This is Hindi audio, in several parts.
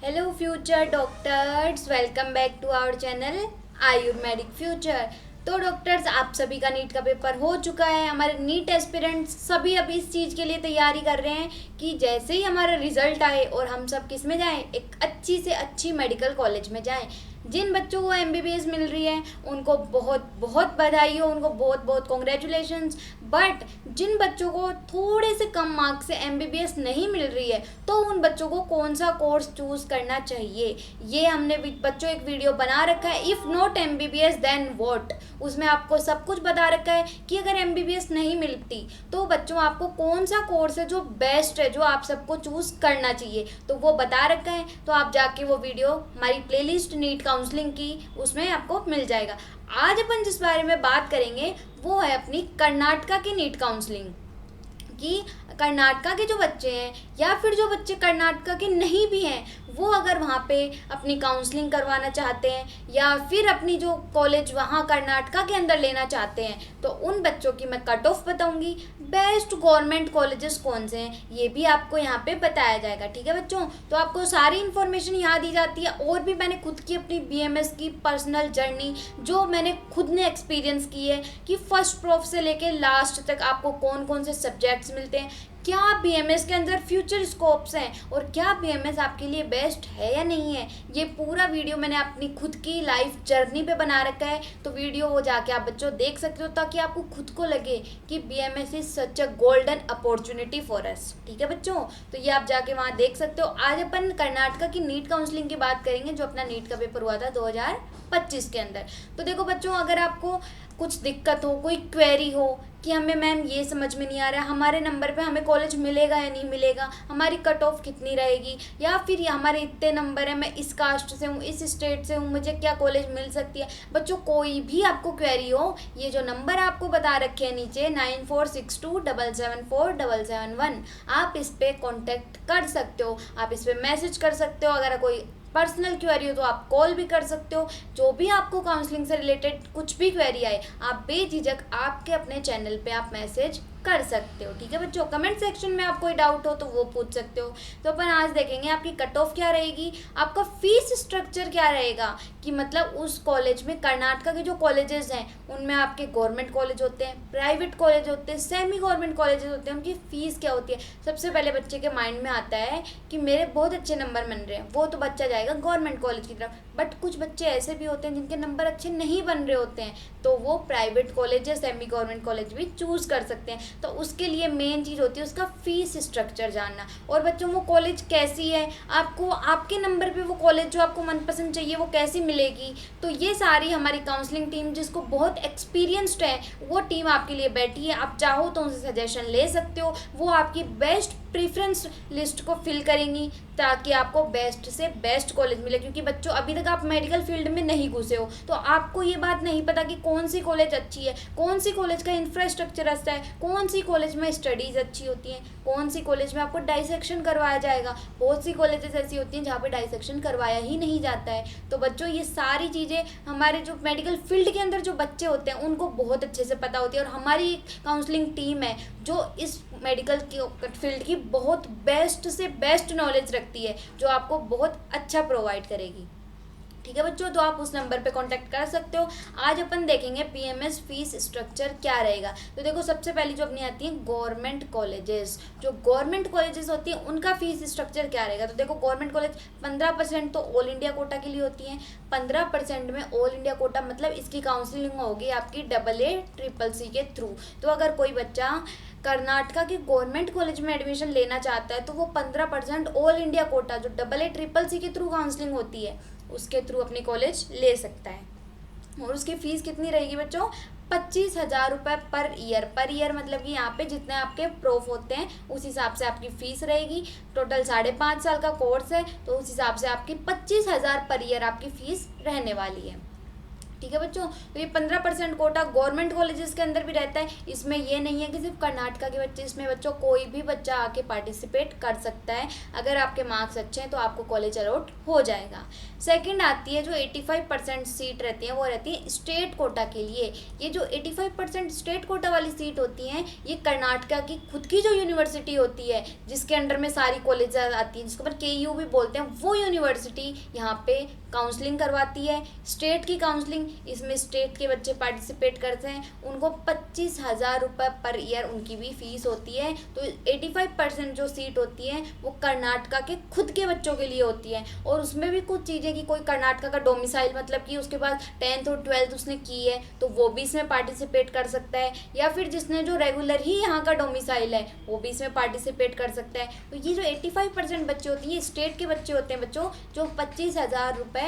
Hello future doctors, welcome back to our channel Ayurvedic future. तो डॉक्टर्स, आप सभी का नीट का पेपर हो चुका है। हमारे नीट एस्पिरेंट्स सभी अभी इस चीज़ के लिए तैयारी कर रहे हैं कि जैसे ही हमारा रिजल्ट आए और हम सब किस में जाएं, एक अच्छी से अच्छी मेडिकल कॉलेज में जाएं। जिन बच्चों को एमबीबीएस मिल रही है उनको बहुत बहुत बधाई हो, उनको बहुत बहुत कॉन्ग्रेचुलेशंस। बट जिन बच्चों को थोड़े से कम मार्क्स से एमबीबीएस नहीं मिल रही है तो उन बच्चों को कौन सा कोर्स चूज़ करना चाहिए, ये हमने बच्चों एक वीडियो बना रखा है। If not MBBS then what, उसमें आपको सब कुछ बता रखा है कि अगर एमबीबीएस नहीं मिलती तो बच्चों आपको कौन सा कोर्स है जो बेस्ट है, जो आप सबको चूज़ करना चाहिए, तो वो बता रखा है। तो आप जाके वो वीडियो हमारी प्लेलिस्ट नीट काउंसलिंग की, उसमें आपको मिल जाएगा। आज अपन जिस बारे में बात करेंगे वो है अपनी कर्नाटका की नीट काउंसलिंग कि कर्नाटका के जो बच्चे हैं या फिर जो बच्चे कर्नाटका के नहीं भी हैं, वो अगर वहाँ पे अपनी काउंसलिंग करवाना चाहते हैं या फिर अपनी जो कॉलेज वहाँ कर्नाटका के अंदर लेना चाहते हैं, तो उन बच्चों की मैं कट ऑफ बताऊँगी। बेस्ट गवर्नमेंट कॉलेजेस कौन से हैं ये भी आपको यहाँ पे बताया जाएगा। ठीक है बच्चों, तो आपको सारी इन्फॉर्मेशन यहाँ दी जाती है। और भी मैंने खुद की अपनी बीएमएस की पर्सनल जर्नी जो मैंने खुद ने एक्सपीरियंस की है कि फर्स्ट प्रोफ से लेके लास्ट तक आपको कौन कौन से सब्जेक्ट्स मिलते हैं, क्या बीएमएस के अंदर फ्यूचर स्कोप्स हैं और क्या बीएमएस आपके लिए बेस्ट है या नहीं है, ये पूरा वीडियो मैंने अपनी खुद की लाइफ जर्नी पे बना रखा है। तो वीडियो वो जाके आप बच्चों देख सकते हो ताकि आपको खुद को लगे कि BMS is such a golden opportunity for us. ठीक है बच्चों, तो ये आप जाके वहाँ देख सकते हो। आज अपन कर्नाटका की नीट काउंसलिंग की बात करेंगे जो अपना नीट का पेपर हुआ था 2025 के अंदर। तो देखो बच्चों, अगर आपको कुछ दिक्कत हो, कोई क्वेरी हो कि हमें मैम ये समझ में नहीं आ रहा है, हमारे नंबर पे हमें कॉलेज मिलेगा या नहीं मिलेगा, हमारी कट ऑफ कितनी रहेगी, या फिर ये हमारे इतने नंबर है, मैं इस कास्ट से हूँ, इस स्टेट से हूँ, मुझे क्या कॉलेज मिल सकती है। बच्चों कोई भी आपको क्वेरी हो, ये जो नंबर आपको बता रखे हैं नीचे 9462774771, आप इस पर कॉन्टेक्ट कर सकते हो, आप इस पर मैसेज कर सकते हो। अगर कोई पर्सनल क्वेरी हो तो आप कॉल भी कर सकते हो। जो भी आपको काउंसलिंग से रिलेटेड कुछ भी क्वेरी आए, आप बेझिझक आपके अपने चैनल पे आप मैसेज कर सकते हो। ठीक है बच्चों, कमेंट सेक्शन में आप कोई डाउट हो तो वो पूछ सकते हो। तो अपन आज देखेंगे आपकी कट ऑफ क्या रहेगी, आपका फीस स्ट्रक्चर क्या रहेगा, कि मतलब उस कॉलेज में कर्नाटका के जो कॉलेजेस हैं उनमें आपके गवर्नमेंट कॉलेज होते हैं, प्राइवेट कॉलेज होते हैं, सेमी गवर्नमेंट कॉलेजेस होते हैं, उनकी फ़ीस क्या होती है। सबसे पहले बच्चे के माइंड में आता है कि मेरे बहुत अच्छे नंबर बन रहे हैं, वो तो बच्चा जाएगा गवर्नमेंट कॉलेज की तरफ। बट कुछ बच्चे ऐसे भी होते हैं जिनके नंबर अच्छे नहीं बन रहे होते हैं, तो वो प्राइवेट कॉलेज या सेमी गवर्नमेंट कॉलेज भी चूज़ कर सकते हैं। तो उसके लिए मेन चीज़ होती है उसका फीस स्ट्रक्चर जानना। और बच्चों वो कॉलेज कैसी है, आपको आपके नंबर पे वो कॉलेज जो आपको मनपसंद चाहिए वो कैसी मिलेगी, तो ये सारी हमारी काउंसलिंग टीम जिसको बहुत एक्सपीरियंस्ड है वो टीम आपके लिए बैठी है। आप चाहो तो उनसे सजेशन ले सकते हो, वो आपकी बेस्ट प्रेफरेंस लिस्ट को फिल करेंगी ताकि आपको बेस्ट से बेस्ट कॉलेज मिले। क्योंकि बच्चों अभी तक आप मेडिकल फील्ड में नहीं घुसे हो तो आपको ये बात नहीं पता कि कौन सी कॉलेज अच्छी है, कौन सी कॉलेज का इंफ्रास्ट्रक्चर अच्छा है, कौन सी कॉलेज में स्टडीज़ अच्छी होती हैं, कौन सी कॉलेज में आपको डाइसेक्शन करवाया जाएगा। बहुत सी कॉलेजेस ऐसी होती हैं जहाँ पे डाइसेक्शन करवाया ही नहीं जाता है। तो बच्चों ये सारी चीज़ें हमारे जो मेडिकल फील्ड के अंदर जो बच्चे होते हैं उनको बहुत अच्छे से पता होती है। और हमारी काउंसलिंग टीम है जो इस मेडिकल की फील्ड की बहुत बेस्ट से बेस्ट नॉलेज रखती है, जो आपको बहुत अच्छा प्रोवाइड करेगी। ठीक है बच्चों, तो आप उस नंबर पे कांटेक्ट कर सकते हो। आज अपन देखेंगे पीएमएस फीस स्ट्रक्चर क्या रहेगा। तो देखो सबसे पहली जो अपनी आती है गवर्नमेंट कॉलेजेस, जो गवर्नमेंट कॉलेजेस होती हैं उनका फीस स्ट्रक्चर क्या रहेगा। तो देखो गवर्नमेंट कॉलेज 15% तो ऑल इंडिया कोटा के लिए होती हैं। 15% में ऑल इंडिया कोटा मतलब इसकी काउंसलिंग होगी आपकी AA-CCC के थ्रू। तो अगर कोई बच्चा कर्नाटका के गवर्नमेंट कॉलेज में एडमिशन लेना चाहता है तो वो 15% ऑल इंडिया कोटा जो AA-CCC के थ्रू काउंसलिंग होती है उसके थ्रू अपनी कॉलेज ले सकता है। और उसकी फ़ीस कितनी रहेगी बच्चों, 25,000 रुपये पर ईयर मतलब कि यहाँ पे जितने आपके प्रूफ होते हैं उस हिसाब से आपकी फ़ीस रहेगी। टोटल 5.5 साल का कोर्स है तो उस हिसाब से आपकी 25,000 पर ईयर आपकी फ़ीस रहने वाली है। ठीक है बच्चों। तो ये 15% कोटा गवर्नमेंट कॉलेजेस के अंदर भी रहता है। इसमें ये नहीं है कि सिर्फ कर्नाटका के बच्चे, इसमें बच्चों कोई भी बच्चा आके पार्टिसिपेट कर सकता है। अगर आपके मार्क्स अच्छे हैं तो आपको कॉलेज अलॉट हो जाएगा। सेकंड आती है जो 85% सीट रहती है, वो रहती है स्टेट कोटा के लिए। ये जो 85% स्टेट कोटा वाली सीट होती हैं, ये कर्नाटका की खुद की जो यूनिवर्सिटी होती है, जिसके अंडर में सारी कॉलेज आती हैं, जिसको अपन KU भी बोलते हैं, वो यूनिवर्सिटी यहाँ पे काउंसलिंग करवाती है, स्टेट की काउंसलिंग। इसमें स्टेट के बच्चे पार्टिसिपेट करते हैं, उनको 25,000 रुपये पर ईयर उनकी भी फीस होती है। तो 85% जो सीट होती है वो कर्नाटका के खुद के बच्चों के लिए होती है। और उसमें भी कुछ चीज़ें कि कोई कर्नाटका का डोमिसाइल, मतलब कि उसके बाद 10th और 12th उसने की है, तो वो भी इसमें पार्टिसिपेट कर सकता है। या फिर जिसने जो रेगुलर ही यहाँ का डोमिसाइल है, वो भी इसमें पार्टिसिपेट कर सकता है। तो ये जो 85% बच्चे होती हैं, ये स्टेट के बच्चे होते हैं बच्चों, जो 25,000 रुपये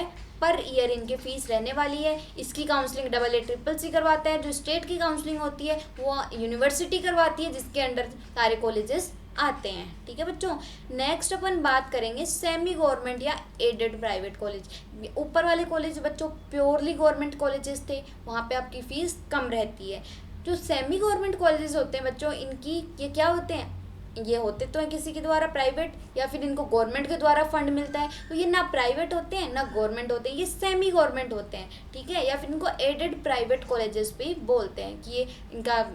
पर ईयर इनकी फीस रहने वाली है। इसकी काउंसलिंग AA-CCC करवाता है। जो स्टेट की काउंसलिंग होती है वो यूनिवर्सिटी करवाती है, जिसके अंडर सारे कॉलेजेस आते हैं। ठीक है बच्चों। नेक्स्ट अपन बात करेंगे सेमी गवर्नमेंट या एडेड प्राइवेट कॉलेज। ऊपर वाले कॉलेज बच्चों प्योरली गवर्नमेंट कॉलेजेस थे, वहाँ पे आपकी फ़ीस कम रहती है। जो सेमी गवर्नमेंट कॉलेजेस होते हैं बच्चों, इनकी ये क्या होते हैं, ये होते तो हैं किसी के द्वारा प्राइवेट, या फिर इनको गवर्नमेंट के द्वारा फंड मिलता है। तो ये ना प्राइवेट होते हैं ना गवर्नमेंट होते हैं, ये सेमी गवर्नमेंट होते हैं। ठीक है। या फिर इनको एडेड प्राइवेट कॉलेजेस भी बोलते हैं कि ये इनका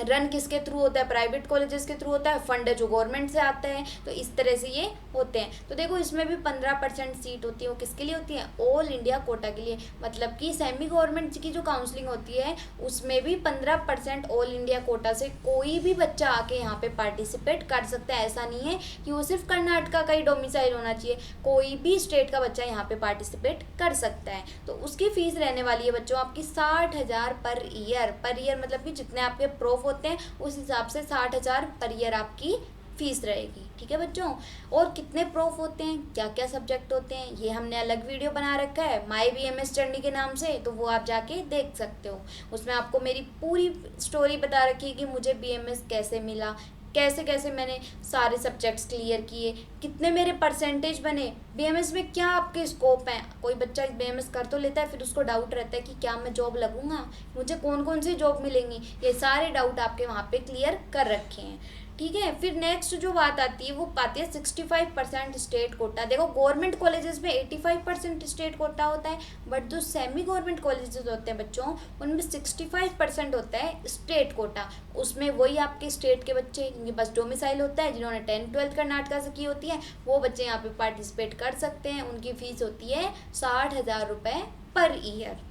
रन किसके थ्रू होता है, प्राइवेट कॉलेजेस के थ्रू होता है, फंड जो गवर्नमेंट से आता है। तो इस तरह से ये होते हैं। तो देखो इसमें भी 15% सीट होती है, वो किसके लिए होती है, ऑल इंडिया कोटा के लिए। मतलब कि सेमी गवर्नमेंट की जो काउंसलिंग होती है उसमें भी 15% ऑल इंडिया कोटा से कोई भी बच्चा आके यहाँ पे पार्टिसिपेट कर सकता है। ऐसा नहीं है कि वो सिर्फ कर्नाटका का ही डोमिसाइल होना चाहिए, कोई भी स्टेट का बच्चा यहाँ पे पार्टिसिपेट कर सकता है। तो उसकी फीस रहने वाली है बच्चों आपकी 60,000 पर ईयर मतलब कि जितने आपके प्रूफ होते हैं उस हिसाब से 60,000 पर ईयर आपकी फीस रहेगी। ठीक है बच्चों। और कितने प्रूफ होते हैं, क्या क्या सब्जेक्ट होते हैं, ये हमने अलग वीडियो बना रखा है माई BMS जर्नी के नाम से, तो वो आप जाके देख सकते हो। उसमें आपको मेरी पूरी स्टोरी बता रखी है कि मुझे BMS कैसे मिला, कैसे कैसे मैंने सारे सब्जेक्ट्स क्लियर किए, कितने मेरे परसेंटेज बने, BMS में क्या आपके स्कोप हैं। कोई बच्चा BMS कर तो लेता है, फिर उसको डाउट रहता है कि क्या मैं जॉब लगूंगा, मुझे कौन कौन सी जॉब मिलेंगी। ये सारे डाउट आपके वहाँ पे क्लियर कर रखे हैं। ठीक है। फिर नेक्स्ट जो बात आती है वो आती है 65% स्टेट कोटा। देखो गवर्नमेंट कॉलेजेस में 85% स्टेट कोटा होता है, बट जो सेमी गवर्नमेंट कॉलेजेस होते हैं बच्चों उनमें 65% होता है स्टेट कोटा। उसमें वही आपके स्टेट के बच्चे जिनके पास डोमिसाइल होता है, जिन्होंने 10th 12th कर्नाटका से की होती है, वो बच्चे यहाँ पे पार्टिसिपेट कर सकते हैं। उनकी फीस होती है 60,000 रुपये पर ईयर।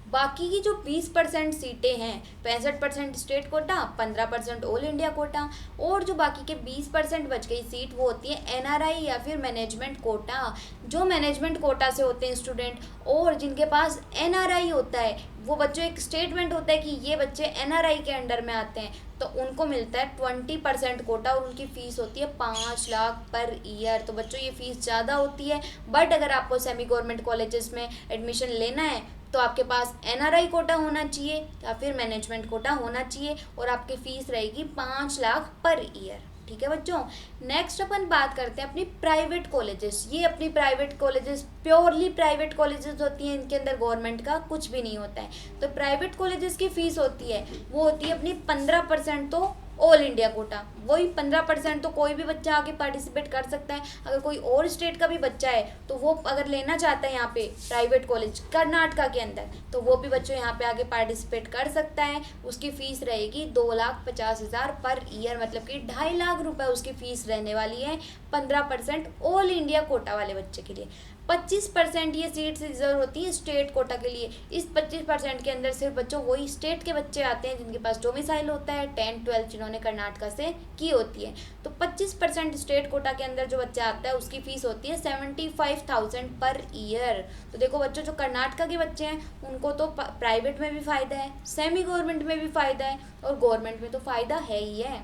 बाकी की जो 20% सीटें हैं, 65% state quota, 15% all India quota, और जो बाकी के 20% बच गई सीट वो होती है NRI या फिर मैनेजमेंट कोटा। जो मैनेजमेंट कोटा से होते हैं स्टूडेंट और जिनके पास NRI होता है, वो बच्चों एक स्टेटमेंट होता है कि ये बच्चे NRI के अंडर में आते हैं, तो उनको मिलता है 20% कोटा और उनकी फ़ीस होती है 5 लाख पर ईयर। तो बच्चों ये फ़ीस ज़्यादा होती है, बट अगर आपको सेमी गवर्नमेंट कॉलेजेस में एडमिशन लेना है तो आपके पास NRI कोटा होना चाहिए या फिर मैनेजमेंट कोटा होना चाहिए, और आपकी फ़ीस रहेगी 5 लाख पर ईयर। ठीक है बच्चों। नेक्स्ट अपन बात करते हैं अपनी प्राइवेट कॉलेजेस। ये अपनी private colleges purely private colleges होती हैं, इनके अंदर गवर्नमेंट का कुछ भी नहीं होता है। तो प्राइवेट कॉलेजेस की फ़ीस होती है वो होती है अपनी 15% तो ऑल इंडिया कोटा, वही 15% तो कोई भी बच्चा आके पार्टिसिपेट कर सकता है। अगर कोई और स्टेट का भी बच्चा है तो वो अगर लेना चाहता है यहाँ पे प्राइवेट कॉलेज कर्नाटका के अंदर, तो वो भी बच्चों यहाँ पे आके पार्टिसिपेट कर सकता है। उसकी फ़ीस रहेगी 2,50,000 पर ईयर, मतलब कि 2.5 लाख रुपए उसकी फ़ीस रहने वाली है 15% ऑल इंडिया कोटा वाले बच्चे के लिए। 25% ये सीट्स रिजर्व होती है स्टेट कोटा के लिए। इस 25% के अंदर सिर्फ बच्चों वही स्टेट के बच्चे आते हैं जिनके पास डोमिसाइल होता है, 10th 12th जिन्होंने कर्नाटका से की होती है। तो 25% स्टेट कोटा के अंदर जो बच्चा आता है उसकी फ़ीस होती है 75,000 पर ईयर। तो देखो बच्चों, जो कर्नाटका के बच्चे हैं उनको तो प्राइवेट में भी फ़ायदा है, सेमी गवर्नमेंट में भी फ़ायदा है, और गवर्नमेंट में तो फ़ायदा है ही है।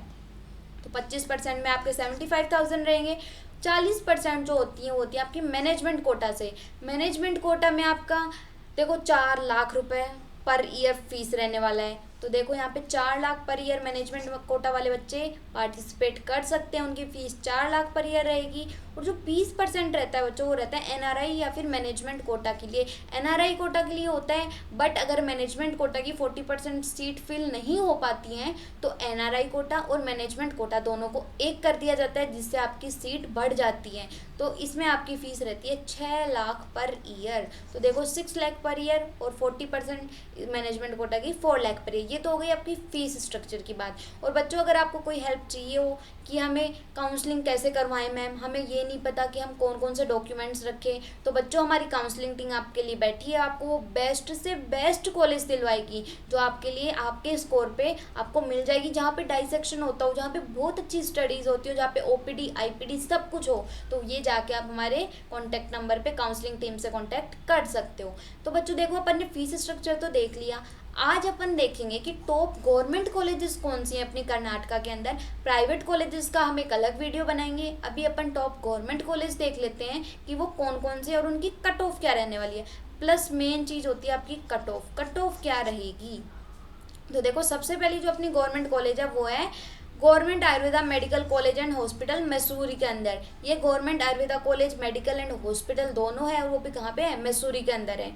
तो 25% में आपके 75,000 रहेंगे। 40% जो होती है वो होती है आपकी मैनेजमेंट कोटा से। मैनेजमेंट कोटा में आपका देखो 4 लाख रुपए पर ईयर फीस रहने वाला है। तो देखो यहाँ पे 4 lakh per year management quota वाले बच्चे पार्टिसिपेट कर सकते हैं, उनकी फीस 4 लाख पर ईयर रहेगी। और जो 20% रहता है बच्चों, वो रहता है एनआरआई या फिर मैनेजमेंट कोटा के लिए। एनआरआई कोटा के लिए होता है, बट अगर मैनेजमेंट कोटा की 40% सीट फिल नहीं हो पाती हैं तो एनआरआई कोटा और मैनेजमेंट कोटा दोनों को एक कर दिया जाता है, जिससे आपकी सीट बढ़ जाती है। तो इसमें आपकी फ़ीस रहती है 6 लाख पर ईयर। तो देखो 6 लाख पर ईयर और 40% मैनेजमेंट कोटा की 4 लाख पर ईयर। ये तो हो गई आपकी फ़ीस स्ट्रक्चर की बात। और बच्चों अगर आपको कोई हेल्प चाहिए हो कि हमें काउंसलिंग कैसे करवाएं मैम, हमें ये नहीं पता कि हम कौन कौन से डॉक्यूमेंट्स रखें, तो बच्चों हमारी काउंसलिंग टीम आपके लिए बैठी है। आपको वो बेस्ट से बेस्ट कॉलेज दिलवाएगी जो आपके लिए आपके स्कोर पे आपको मिल जाएगी, जहाँ पे डाइसेक्शन होता हो, जहाँ पे बहुत अच्छी स्टडीज़ होती हो, जहाँ पे ओपीडी आईपीडी सब कुछ हो। तो ये जाके आप हमारे कॉन्टैक्ट नंबर पे काउंसलिंग टीम से कॉन्टैक्ट कर सकते हो। तो बच्चों देखो अपन ने फीस स्ट्रक्चर तो देख लिया। आज अपन देखेंगे कि टॉप गवर्नमेंट कॉलेजेस कौन सी हैं अपनी कर्नाटका के अंदर। प्राइवेट कॉलेजेस का हम एक अलग वीडियो बनाएंगे। अभी अपन टॉप गवर्नमेंट कॉलेज देख लेते हैं कि वो कौन कौन से और उनकी कट ऑफ क्या रहने वाली है। प्लस मेन चीज़ होती है आपकी कट ऑफ। कट ऑफ क्या रहेगी, तो देखो सबसे पहली जो अपनी गवर्नमेंट कॉलेज है वो है government Ayurveda medical college and hospital Mysuru के अंदर। ये government Ayurveda college medical and hospital दोनों है, और वो भी कहाँ पे है, मैसूरी के अंदर है।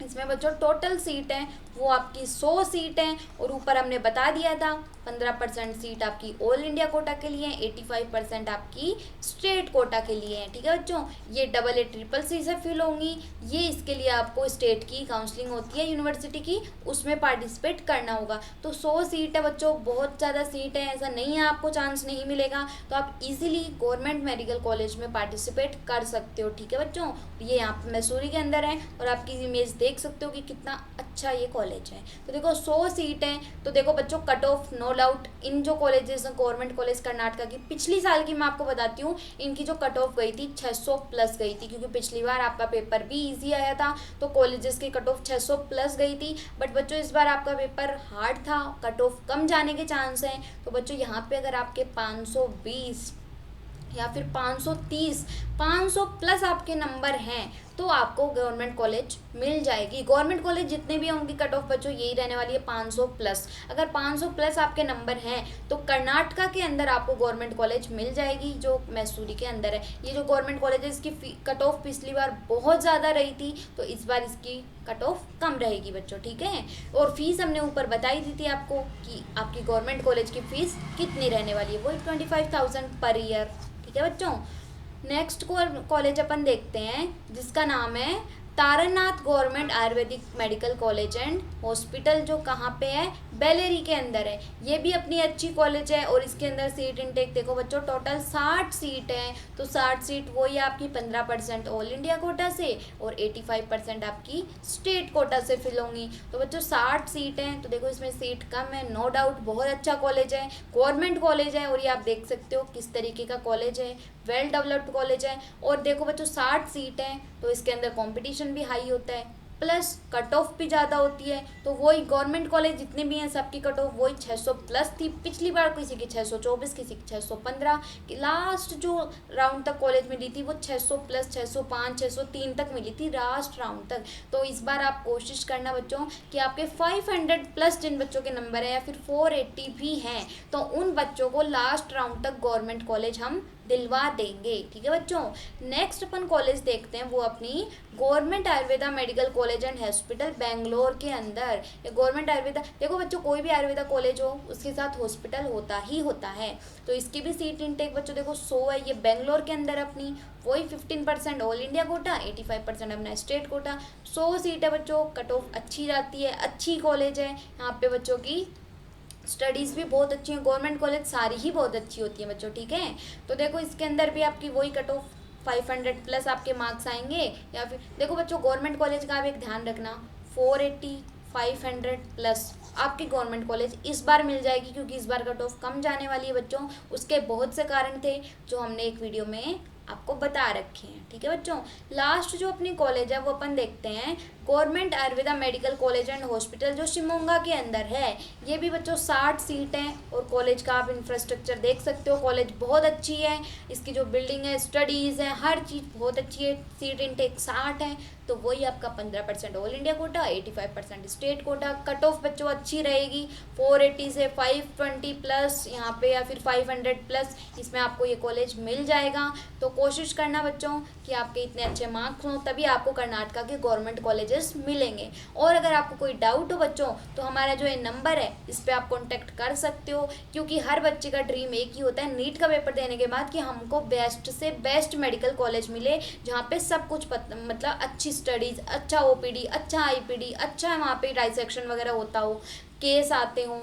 इसमें बच्चों टोटल सीट है वो आपकी 100 सीट हैं, और ऊपर हमने बता दिया था 15% सीट आपकी ऑल इंडिया कोटा के लिए, 85% आपकी स्टेट कोटा के लिए है। ठीक है बच्चों, ये AA CCC से फिल होंगी। ये इसके लिए आपको स्टेट की काउंसलिंग होती है यूनिवर्सिटी की, उसमें पार्टिसिपेट करना होगा। तो 100 सीट है बच्चों, बहुत ज़्यादा सीट है, ऐसा नहीं है आपको चांस नहीं मिलेगा। तो आप इजीली गवर्नमेंट मेडिकल कॉलेज में पार्टिसिपेट कर सकते हो। ठीक है बच्चों, ये यहाँ पे मैसूरी के अंदर है, और आपकी इमेज देख सकते हो कि कितना अच्छा ये कॉलेज है। तो देखो 100 सीट हैं। तो देखो बच्चों कट ऑफ नो डाउट इन जो कॉलेजेस गवर्नमेंट कॉलेज कर्नाटका की पिछली साल की मैं आपको बताती हूँ, इनकी जो कट ऑफ गई थी 600 प्लस गई थी, क्योंकि पिछली बार आपका पेपर भी इजी आया था तो कॉलेजेस की कट ऑफ 600 प्लस गई थी। बट बच्चों इस बार आपका पेपर हार्ड था, कट ऑफ कम जाने के चांस हैं। तो बच्चों यहाँ पे अगर आपके 520 या फिर 530 500 प्लस आपके नंबर हैं तो आपको गवर्नमेंट कॉलेज मिल जाएगी। गवर्नमेंट कॉलेज जितने भी होंगे कट ऑफ बच्चों यही रहने वाली है 500 प्लस। अगर 500 प्लस आपके नंबर हैं तो कर्नाटका के अंदर आपको गवर्नमेंट कॉलेज मिल जाएगी जो मैसूरी के अंदर है। ये जो गवर्नमेंट कॉलेज है इसकी कट ऑफ पिछली बार बहुत ज़्यादा रही थी, तो इस बार इसकी कट ऑफ कम रहेगी बच्चों। ठीक है, और फीस हमने ऊपर बताई दी थी आपको कि आपकी गवर्नमेंट कॉलेज की फ़ीस कितनी रहने वाली है, वो 25,000 पर ईयर। ठीक है बच्चों, नेक्स्ट कॉलेज अपन देखते हैं जिसका नाम है Taranath government Ayurvedic medical college and hospital, जो कहाँ पे है, बेलेरी के अंदर है। ये भी अपनी अच्छी कॉलेज है, और इसके अंदर सीट इनटेक देखो बच्चों टोटल 60 सीट है। तो 60 सीट वही आपकी 15% ऑल इंडिया कोटा से और 85% आपकी स्टेट कोटा से फिल होंगी। तो बच्चों 60 सीट हैं, तो देखो इसमें सीट कम है, नो डाउट बहुत अच्छा कॉलेज है, गवर्नमेंट कॉलेज है, और ये आप देख सकते हो किस तरीके का कॉलेज है, वेल डेवलप्ड कॉलेज है। और देखो बच्चों 60 सीट हैं तो इसके अंदर कंपटीशन भी हाई होता है, प्लस कट ऑफ भी ज़्यादा होती है। तो वही गवर्नमेंट कॉलेज जितने भी हैं सबकी कट ऑफ वही 600 प्लस थी। पिछली बार किसी की 624, किसी की 615, कि लास्ट जो राउंड तक कॉलेज मिली थी वो 600 प्लस 605 603 तक मिली थी लास्ट राउंड तक। तो इस बार आप कोशिश करना बच्चों कि आपके 500 प्लस जिन बच्चों के नंबर हैं या फिर 480 भी हैं तो उन बच्चों को लास्ट राउंड तक गवर्नमेंट कॉलेज हम दिलवा देंगे। ठीक है बच्चों, नेक्स्ट अपन कॉलेज देखते हैं वो अपनी government Ayurveda medical college and hospital Bangalore के अंदर। ये गवर्नमेंट आयुर्वेदा, देखो बच्चों कोई भी आयुर्वेदा कॉलेज हो उसके साथ हॉस्पिटल होता ही होता है। तो इसकी भी सीट इनटेक बच्चों देखो 100 है। ये बेंगलोर के अंदर अपनी वही 15% ऑल इंडिया कोटा, 85% अपना स्टेट कोटा, 100 सीट है बच्चों। कट ऑफ अच्छी जाती है, अच्छी कॉलेज है। यहाँ पे बच्चों की स्टडीज़ भी बहुत अच्छी हैं, गवर्नमेंट कॉलेज सारी ही बहुत अच्छी होती है बच्चों। ठीक है, तो देखो इसके अंदर भी आपकी वही कट ऑफ 500 प्लस आपके मार्क्स आएंगे। या फिर देखो बच्चों गवर्नमेंट कॉलेज का आप एक ध्यान रखना, 480 500 प्लस आपकी गवर्नमेंट कॉलेज इस बार मिल जाएगी, क्योंकि इस बार कट ऑफ कम जाने वाली है बच्चों। उसके बहुत से कारण थे जो हमने एक वीडियो में आपको बता रखे हैं। ठीक है बच्चों, लास्ट जो अपनी कॉलेज है वो अपन देखते हैं government Ayurveda medical college and hospital जो शिमोगा के अंदर है। ये भी बच्चों 60 सीट हैं, और कॉलेज का आप इंफ्रास्ट्रक्चर देख सकते हो, कॉलेज बहुत अच्छी है। इसकी जो बिल्डिंग है, स्टडीज़ है, हर चीज़ बहुत अच्छी है। सीट इनटेक 60 है। तो वही आपका 15% all India quota, 85% state quota. Cut off बच्चों अच्छी रहेगी, 480 से 520 प्लस यहाँ पे या फिर 500 प्लस, इसमें आपको ये कॉलेज मिल जाएगा। तो कोशिश करना बच्चों कि आपके इतने अच्छे मार्क्स हों, तभी आपको कर्नाटका के गवर्नमेंट कॉलेजेस मिलेंगे। और अगर आपको कोई डाउट हो बच्चों, तो हमारा जो ये नंबर है इस पर आप कॉन्टैक्ट कर सकते हो, क्योंकि हर बच्चे का ड्रीम एक ही होता है नीट का पेपर देने के बाद कि हमको बेस्ट से बेस्ट मेडिकल कॉलेज मिले, जहाँ पे सब कुछ मतलब अच्छी स्टडीज़, अच्छा ओपीडी, अच्छा आईपीडी, अच्छा वहाँ पे डाइसेक्शन वगैरह होता हो, केस आते हों।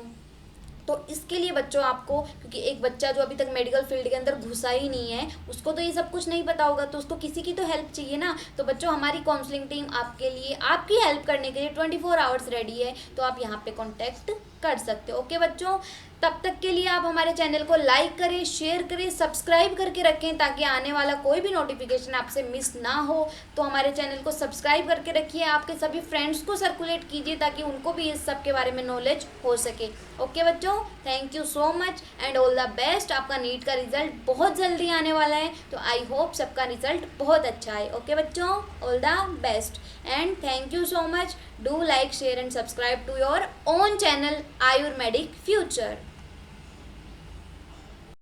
तो इसके लिए बच्चों आपको, क्योंकि एक बच्चा जो अभी तक मेडिकल फील्ड के अंदर घुसा ही नहीं है, उसको तो ये सब कुछ नहीं पता होगा, तो उसको किसी की तो हेल्प चाहिए ना। तो बच्चों हमारी काउंसलिंग टीम आपके लिए, आपकी हेल्प करने के लिए 24 आवर्स रेडी है, तो आप यहाँ पे कांटेक्ट कर सकते हो। ओके बच्चों, तब तक के लिए आप हमारे चैनल को लाइक करें, शेयर करें, सब्सक्राइब करके रखें, ताकि आने वाला कोई भी नोटिफिकेशन आपसे मिस ना हो। तो हमारे चैनल को सब्सक्राइब करके रखिए, आपके सभी फ्रेंड्स को सर्कुलेट कीजिए, ताकि उनको भी इस सब के बारे में नॉलेज हो सके। ओके बच्चों, thank you so much and all the best. आपका नीट का रिजल्ट बहुत जल्दी आने वाला है, तो आई होप सबका रिजल्ट बहुत अच्छा है। ओके बच्चों, all the best and thank you so much. Do like, share and subscribe to your own channel Ayurvedic future.